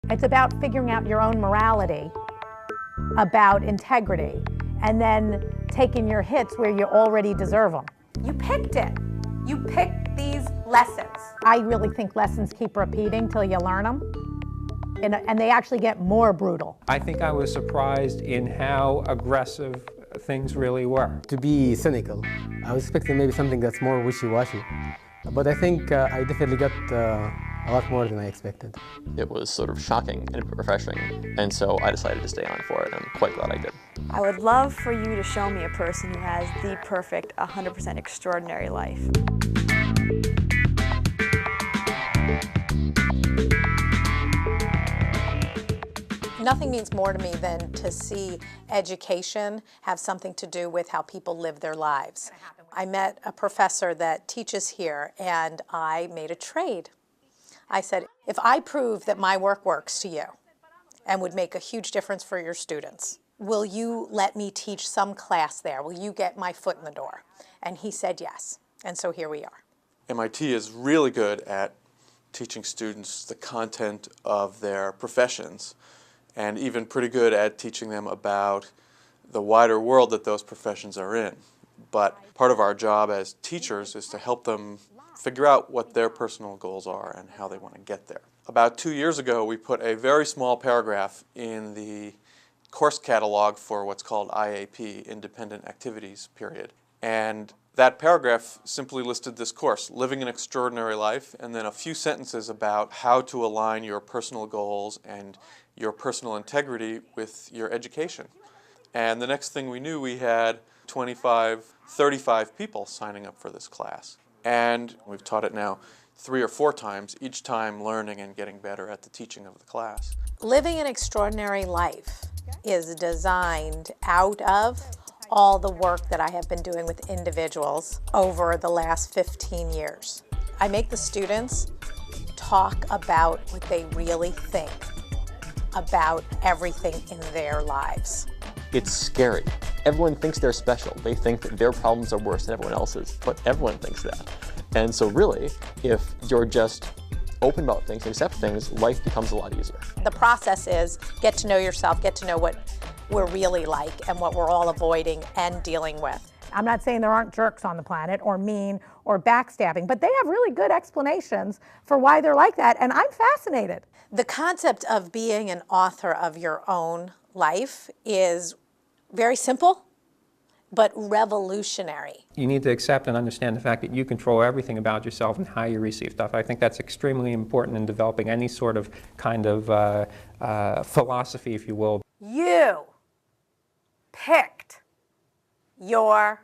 It's about figuring out your own morality, about integrity, and then taking your hits where you already deserve them. You picked it. You picked these lessons. I really think lessons keep repeating till you learn them, and they actually get more brutal. I think I was surprised in how aggressive things really were. To be cynical, I was expecting maybe something that's more wishy-washy, but I think I definitely got a lot more than I expected. It was sort of shocking and refreshing, and so I decided to stay on for it, and I'm quite glad I did. I would love for you to show me a person who has the perfect, 100% extraordinary life. Nothing means more to me than to see education have something to do with how people live their lives. I met a professor that teaches here, and I made a trade. I said, if I prove that my work works to you and would make a huge difference for your students, will you let me teach some class there? Will you get my foot in the door? And he said yes, and so here we are. MIT is really good at teaching students the content of their professions, and even pretty good at teaching them about the wider world that those professions are in. But part of our job as teachers is to help them figure out what their personal goals are and how they want to get there. About 2 years ago, we put a very small paragraph in the course catalog for what's called IAP, Independent Activities Period. And that paragraph simply listed this course, Living an Extraordinary Life, and then a few sentences about how to align your personal goals and your personal integrity with your education. And the next thing we knew, we had 25, 35 people signing up for this class. And we've taught it now 3 or 4 times, each time learning and getting better at the teaching of the class. Living an extraordinary life is designed out of all the work that I have been doing with individuals over the last 15 years. I make the students talk about what they really think about everything in their lives. It's scary. Everyone thinks they're special. They think that their problems are worse than everyone else's, but everyone thinks that. And so really, if you're just open about things and accept things, life becomes a lot easier. The process is get to know yourself, get to know what we're really like and what we're all avoiding and dealing with. I'm not saying there aren't jerks on the planet or mean or backstabbing, but they have really good explanations for why they're like that, and I'm fascinated. The concept of being an author of your own life is very simple, but revolutionary. You need to accept and understand the fact that you control everything about yourself and how you receive stuff. I think that's extremely important in developing any sort of kind of philosophy, if you will. You picked your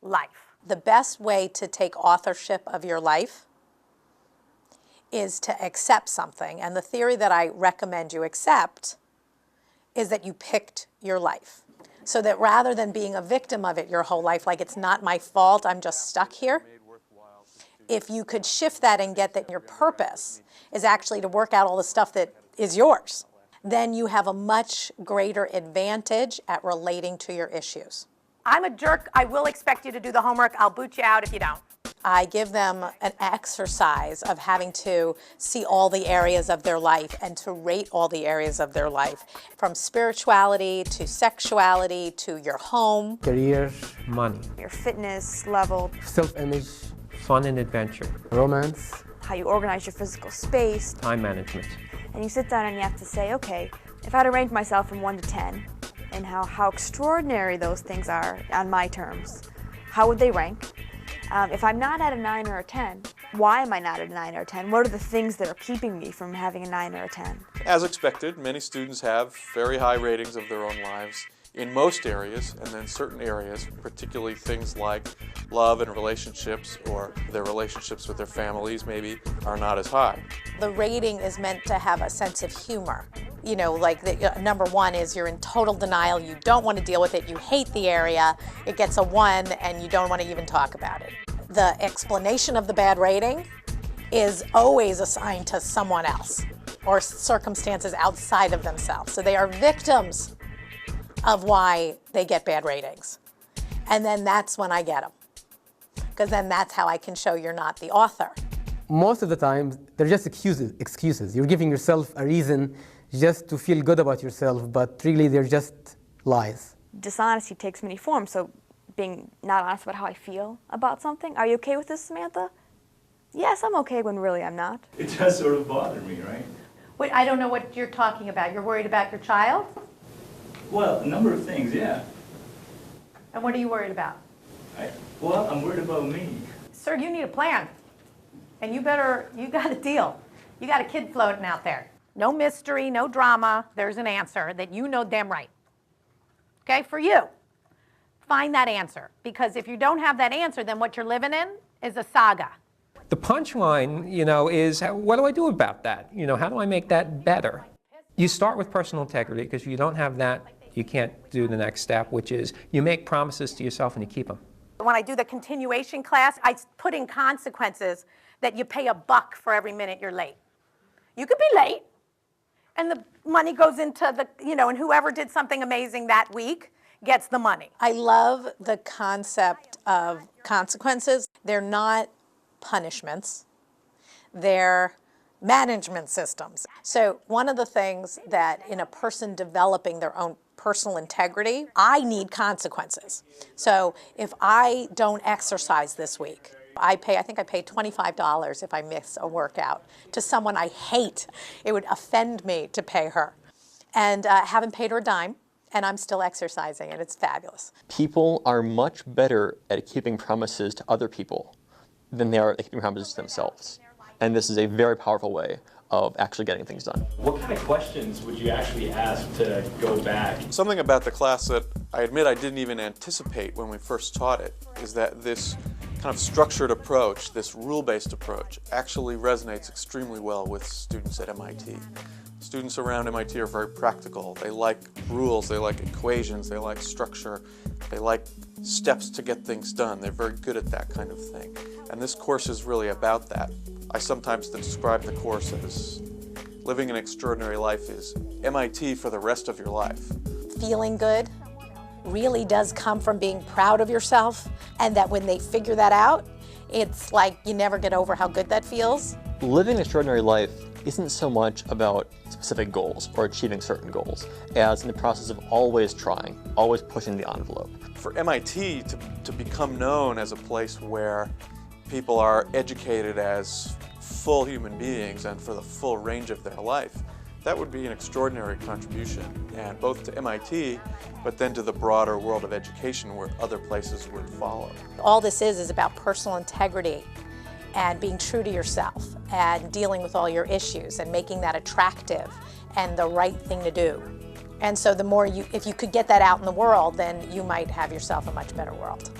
life. The best way to take authorship of your life is to accept something. And the theory that I recommend you accept is that you picked your life. So that rather than being a victim of it your whole life, like it's not my fault, I'm just stuck here, if you could shift that and get that your purpose is actually to work out all the stuff that is yours, then you have a much greater advantage at relating to your issues. I'm a jerk. I will expect you to do the homework. I'll boot you out if you don't. I give them an exercise of having to see all the areas of their life and to rate all the areas of their life, from spirituality to sexuality to your home. Career, Money, Your fitness level, self-image, fun and adventure, romance. how you organize your physical space. time management. And you sit down and you have to say, okay, if I had to rank myself from 1 to 10, and how extraordinary those things are on my terms, how would they rank? If I'm not at a 9 or a 10, why am I not at a 9 or a 10? What are the things that are keeping me from having a 9 or a 10? As expected, many students have very high ratings of their own lives in most areas, and then certain areas, particularly things like love and relationships or their relationships with their families maybe, are not as high. The rating is meant to have a sense of humor. You know, like number 1 is you're in total denial, you don't want to deal with it, you hate the area, it gets a 1 and you don't want to even talk about it. The explanation of the bad rating is always assigned to someone else or circumstances outside of themselves. So they are victims of why they get bad ratings. And then that's when I get them. Because then that's how I can show you're not the author. most of the time, they're just excuses. You're giving yourself a reason just to feel good about yourself, but really they're just lies. Dishonesty takes many forms, so being not honest about how I feel about something. Are you okay with this, Samantha? Yes, I'm okay when really I'm not. It does sort of bother me, right? Wait, I don't know what you're talking about. You're worried about your child? Well, a number of things, yeah. And what are you worried about? Well, I'm worried about me. Sir, you need a plan. And you got a deal. You got a kid floating out there. No mystery, no drama. There's an answer that you know damn right. Okay, for you. Find that answer. Because if you don't have that answer, then what you're living in is a saga. The punchline, is what do I do about that? How do I make that better? You start with personal integrity, because if you don't have that, you can't do the next step, which is you make promises to yourself and you keep them. When I do the continuation class, I put in consequences that you pay $1 for every minute you're late. You could be late, and the money goes into and whoever did something amazing that week gets the money. I love the concept of consequences. They're not punishments. They're management systems. So one of the things that in a person developing their own personal integrity, I need consequences. So if I don't exercise this week, I think I pay $25 if I miss a workout to someone I hate. It would offend me to pay her. And haven't paid her a dime, and I'm still exercising, and it's fabulous. People are much better at keeping promises to other people than they are at keeping promises to themselves. And this is a very powerful way of actually getting things done. What kind of questions would you actually ask to go back? Something about the class that I admit I didn't even anticipate when we first taught it is that this kind of structured approach, this rule-based approach, actually resonates extremely well with students at MIT. Students around MIT are very practical. They like rules, they like equations, they like structure, they like steps to get things done. They're very good at that kind of thing. And this course is really about that. I sometimes describe the course as living an extraordinary life is MIT for the rest of your life. Feeling good really does come from being proud of yourself, and that when they figure that out, it's like you never get over how good that feels. Living an extraordinary life isn't so much about specific goals or achieving certain goals as in the process of always trying, always pushing the envelope. For MIT to become known as a place where people are educated as full human beings and for the full range of their life, that would be an extraordinary contribution, and both to MIT, but then to the broader world of education where other places would follow. All this is about personal integrity and being true to yourself and dealing with all your issues and making that attractive and the right thing to do. And so the more if you could get that out in the world, then you might have yourself a much better world.